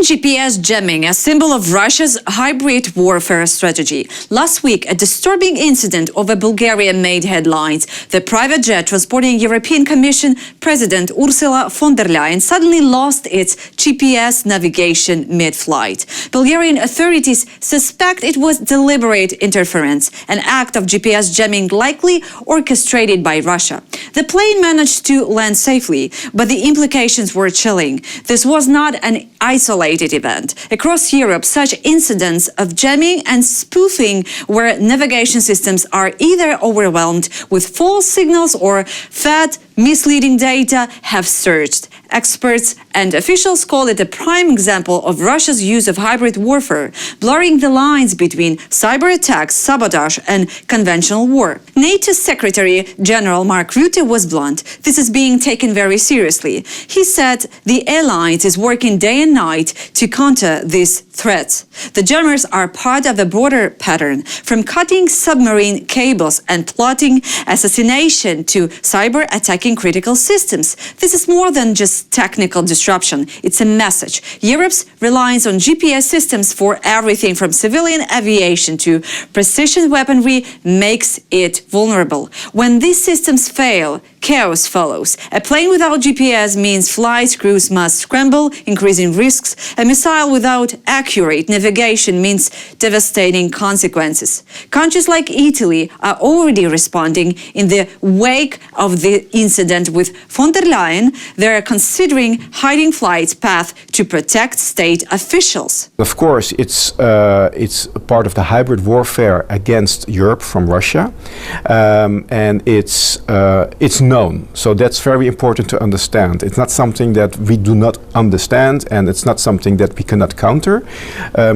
GPS jamming, a symbol of Russia's hybrid warfare strategy. Last week, a disturbing incident over Bulgaria made headlines. The private jet transporting European Commission President Ursula von der Leyen suddenly lost its GPS navigation mid-flight. Bulgarian authorities suspect it was deliberate interference, an act of GPS jamming likely orchestrated by Russia. The plane managed to land safely, but the implications were chilling. This was not an isolated event. Across Europe, such incidents of jamming and spoofing where navigation systems are either overwhelmed with false signals or fed misleading data have surged. Experts and officials call it a prime example of Russia's use of hybrid warfare, blurring the lines between cyber attacks, sabotage, and conventional war. NATO Secretary General Mark Rutte was blunt. This is being taken very seriously. He said the alliance is working day and night to counter these threats. The jammers are part of a broader pattern, from cutting submarine cables and plotting assassination to cyber attacking critical systems. This is more than just technical disruption. It's a message. Europe's reliance on GPS systems for everything from civilian aviation to precision weaponry makes it vulnerable. When these systems fail, chaos follows. A plane without GPS means flight crews must scramble, increasing risks. A missile without accurate navigation means devastating consequences. Countries like Italy are already responding. In the wake of the incident with von der Leyen, they are considering hiding flight path to protect state officials. Of course, it's part of the hybrid warfare against Europe from Russia, and it's known. So that's very important to understand. It's not something that we do not understand, and it's not something that we cannot counter.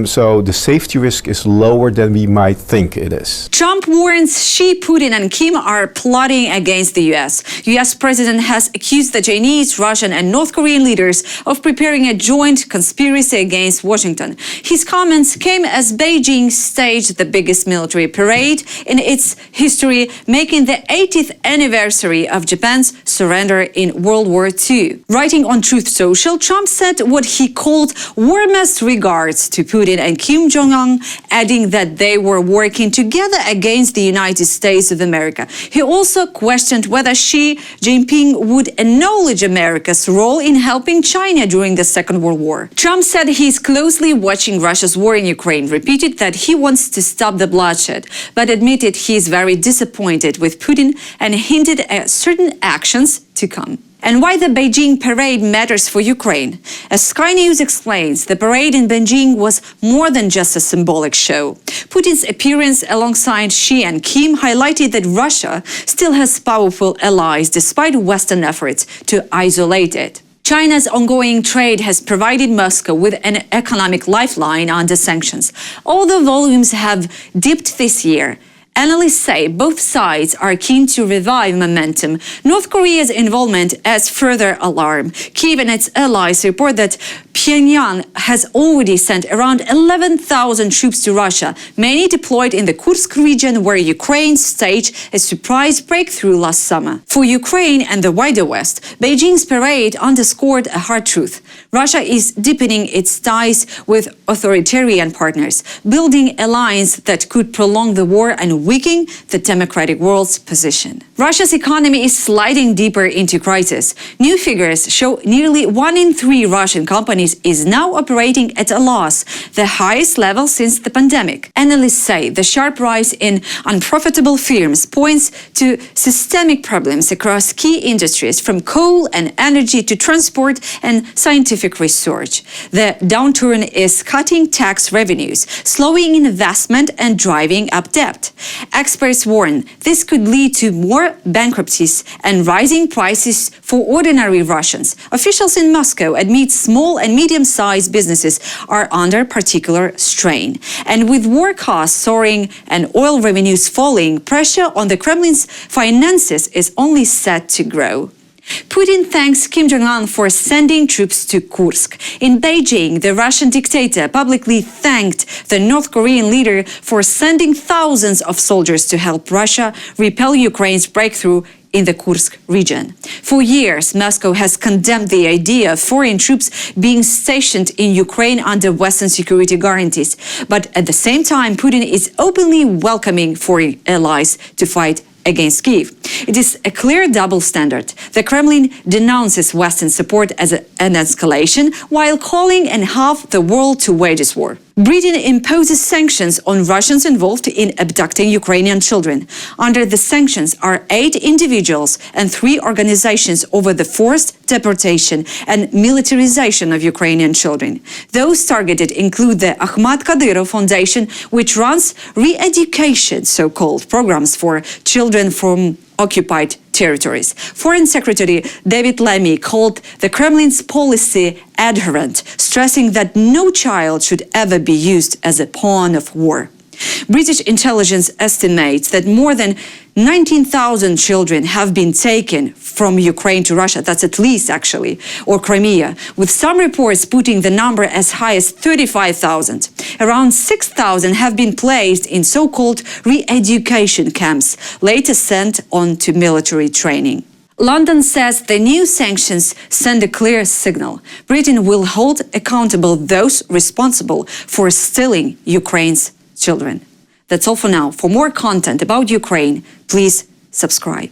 So the safety risk is lower than we might think it is. Trump warns Xi, Putin and Kim are plotting against the U.S. U.S. President has accused the Chinese, Russian and North Korean leaders of preparing a joint conspiracy against Washington. His comments came as Beijing staged the biggest military parade in its history, making the 80th anniversary of Japan's surrender in World War II. Writing on Truth Social, Trump said what he called warmest regards to Putin and Kim Jong, adding that they were working together against the United States of America. He also questioned whether Xi Jinping would acknowledge America's role in helping China during the Second World War. Trump said he's closely watching Russia's war in Ukraine, repeated that he wants to stop the bloodshed, but admitted he's very disappointed with Putin and hinted at certain actions to come. And why the Beijing parade matters for Ukraine. As Sky News explains, the parade in Beijing was more than just a symbolic show. Putin's appearance alongside Xi and Kim highlighted that Russia still has powerful allies despite Western efforts to isolate it. China's ongoing trade has provided Moscow with an economic lifeline under sanctions. Although volumes have dipped this year, analysts say both sides are keen to revive momentum. North Korea's involvement adds further alarm. Kyiv and its allies report that Pyongyang has already sent around 11,000 troops to Russia, many deployed in the Kursk region where Ukraine staged a surprise breakthrough last summer. For Ukraine and the wider West, Beijing's parade underscored a hard truth. Russia is deepening its ties with authoritarian partners, building alliances that could prolong the war and weaken the democratic world's position. Russia's economy is sliding deeper into crisis. New figures show nearly 1 in 3 Russian companies is now operating at a loss, the highest level since the pandemic. Analysts say the sharp rise in unprofitable firms points to systemic problems across key industries, from coal and energy to transport and scientific research. The downturn is cutting tax revenues, slowing investment and driving up debt. Experts warn this could lead to more bankruptcies and rising prices for ordinary Russians. Officials in Moscow admit small and medium-sized businesses are under particular strain. And with war costs soaring and oil revenues falling, pressure on the Kremlin's finances is only set to grow. Putin thanks Kim Jong-un for sending troops to Kursk. In Beijing, the Russian dictator publicly thanked the North Korean leader for sending thousands of soldiers to help Russia repel Ukraine's breakthrough in the Kursk region. For years, Moscow has condemned the idea of foreign troops being stationed in Ukraine under Western security guarantees. But at the same time, Putin is openly welcoming foreign allies to fight against Kyiv. It is a clear double standard. The Kremlin denounces Western support as an escalation, while calling on half the world to wage this war. Britain imposes sanctions on Russians involved in abducting Ukrainian children. Under the sanctions are 8 individuals and 3 organizations over the forced deportation and militarization of Ukrainian children. Those targeted include the Ahmad Kadyrov Foundation, which runs re-education, so-called programs for children from occupied territories. Foreign Secretary David Lammy called the Kremlin's policy adherent, stressing that no child should ever be used as a pawn of war. British intelligence estimates that more than 19,000 children have been taken from Ukraine to Russia, that's at least actually, or Crimea, with some reports putting the number as high as 35,000. Around 6,000 have been placed in so-called re-education camps, later sent on to military training. London says the new sanctions send a clear signal. Britain will hold accountable those responsible for stealing Ukraine's children. That's all for now. For more content about Ukraine, please subscribe.